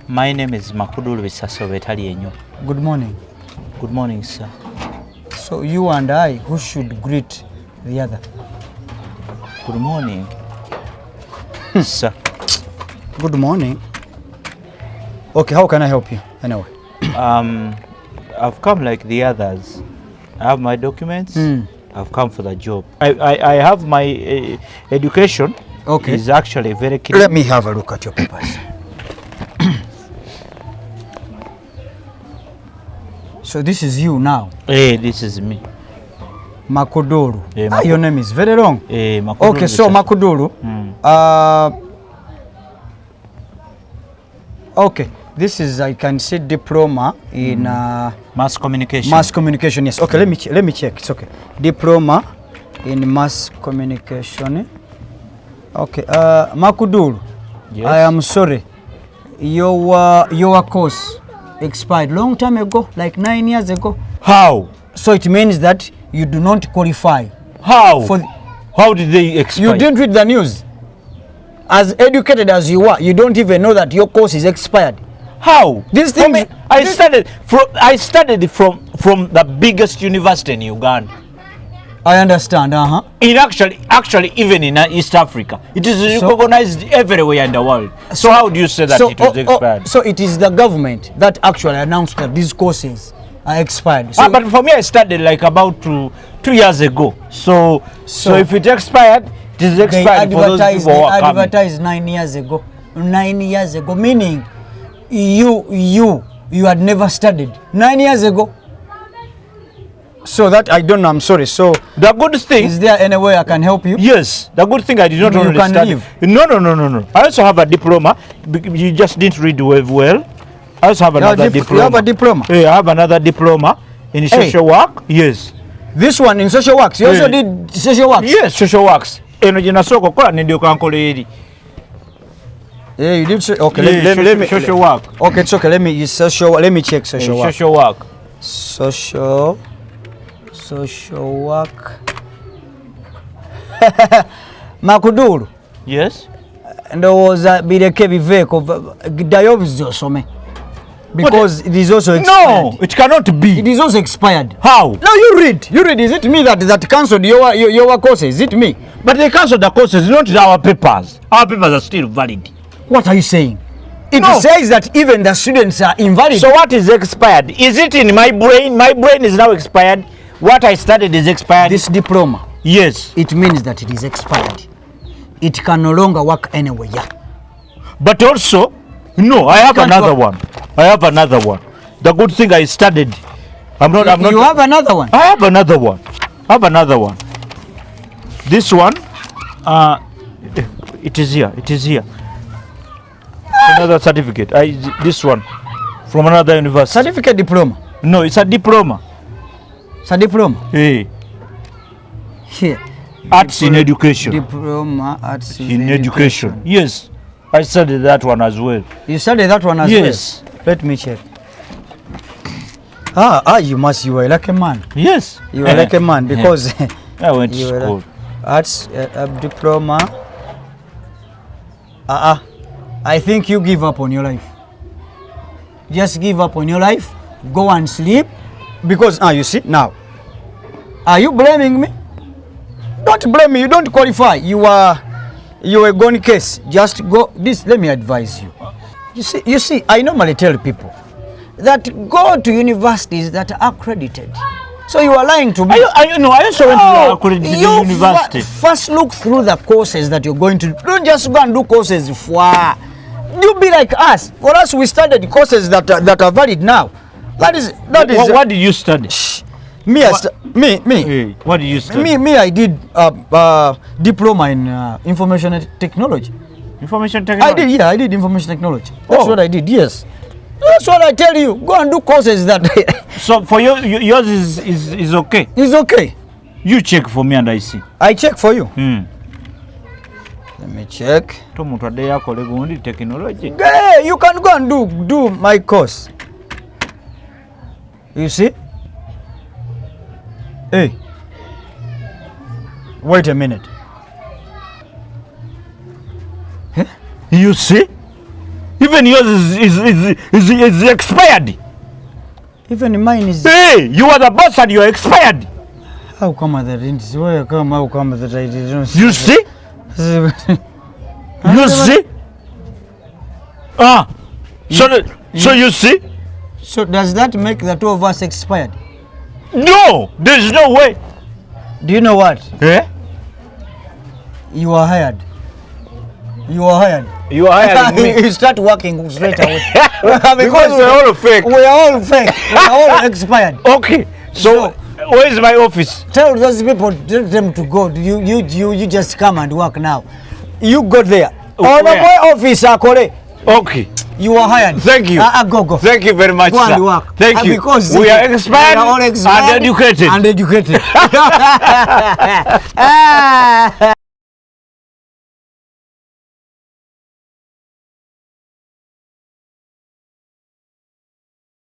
My name is Makudulu Bisaso Betalienyo. Good morning. Good morning, sir. So you and I, who should greet the other? Good morning, sir. Good morning. Okay, how can I help you anyway? I've come like the others. I have my documents. I've come for the job. I have my education. Okay. Is actually very clear. Let me have a look at your papers. So this is you now? This is me. Makudulu. Makudulu. Your name is very long. Makudulu. Okay, so Makudulu. Okay, this is, I can see, diploma in mass communication. Mass communication, yes. Okay, let me check. It's okay. Diploma in mass communication. Okay, Makudulu. Yes. I am sorry. Your course expired long time ago, like 9 years ago. How? So it means that you do not qualify. How? How did they expire? You didn't read the news. As educated as you are, you don't even know that your course is expired. How? This thing. I studied from the biggest university in Uganda. I understand. In actually, even in East Africa, it is recognized everywhere in the world. So how do you say that it was expired? So it is the government that actually announced that these courses are expired. So but for me, I studied like about 2 years ago. So if it expired, it is expired for those people who are coming. They advertised 9 years ago. 9 years ago, meaning you had never studied 9 years ago. So that I don't know, I'm sorry. So the good thing, is there any way I can help you? Yes, the good thing I did not already study. No. I also have a diploma. You just didn't read well. I also have another diploma. You have a diploma? Yeah, I have another diploma in social work. Yes. This one in social works. You also did social works? Yes, social works. Eno jina soko kola ndio kankole eri. Yeah, you did. Okay, let me social work. Okay, it's okay. Let me check social work. Social work. Social work. Makudulu. Yes. Ndowooza bireke biveeko ddayo bizosome. Because it is also expired. No, it cannot be. It is also expired. How? No, you read. Is it me that cancelled your courses? Is it me? But they cancelled the courses, not our papers. Our papers are still valid. What are you saying? It says that even the students are invalid. So what is expired? Is it in my brain? My brain is now expired. What I studied is expired. This diploma. Yes. It means that it is expired. It can no longer work anywhere. But also, no, I have another one. I have another one. The good thing I studied. I'm not. You have another one? I have another one. I have another one. This one, it is here. It is here. Another certificate. This one from another university. Certificate diploma? No, it's a diploma. It's a diploma? Hey. Here. Arts in education. Diploma arts in education. Yes. I studied that one as well. You studied that one as well? Yes. Let me check. You were like a man. Yes. You were like a man because I went to school. Arts diploma. I think you give up on your life. Just give up on your life. Go and sleep. Because you see now. Are you blaming me? Don't blame me. You don't qualify. You are a gone case. Just go. Let me advise you. You see, I normally tell people that go to universities that are accredited. So you are lying to me. I also went to accredited university. First look through the courses that you're going to do. Don't just go and do courses for. You be like us. For us, we studied courses that are valid now. That is. What did you study? Me. Hey, what did you study? Me. I did diploma in information technology. Information technology. I did information technology. That's what I did. Yes. That's what I tell you. Go and do courses that. So for you, yours is okay. It's okay. You check for me and I see. I check for you. Let me check. Technology. Hey, you can go and do my course. You see? Hey. Wait a minute. Huh? You see? Even yours is expired. Even mine is. Hey, you are the boss and you are expired. How come that didn't see? How come that I didn't You see? You see? So you see? So does that make the two of us expired? No, there is no way. Do you know what? Eh? You are hired. You are hired. You are hiring me. You start working straight away. Because we are all fake. We are all fake. We are all expired. Okay. So where is my office? Tell those people, tell them to go. You just come and work now. You go there. Where? On my office, Akore. Okay. You are hired. Thank you. Go. Thank you very much, Go sir. and work. Thank you. Because we are expired, all expired and educated. And educated.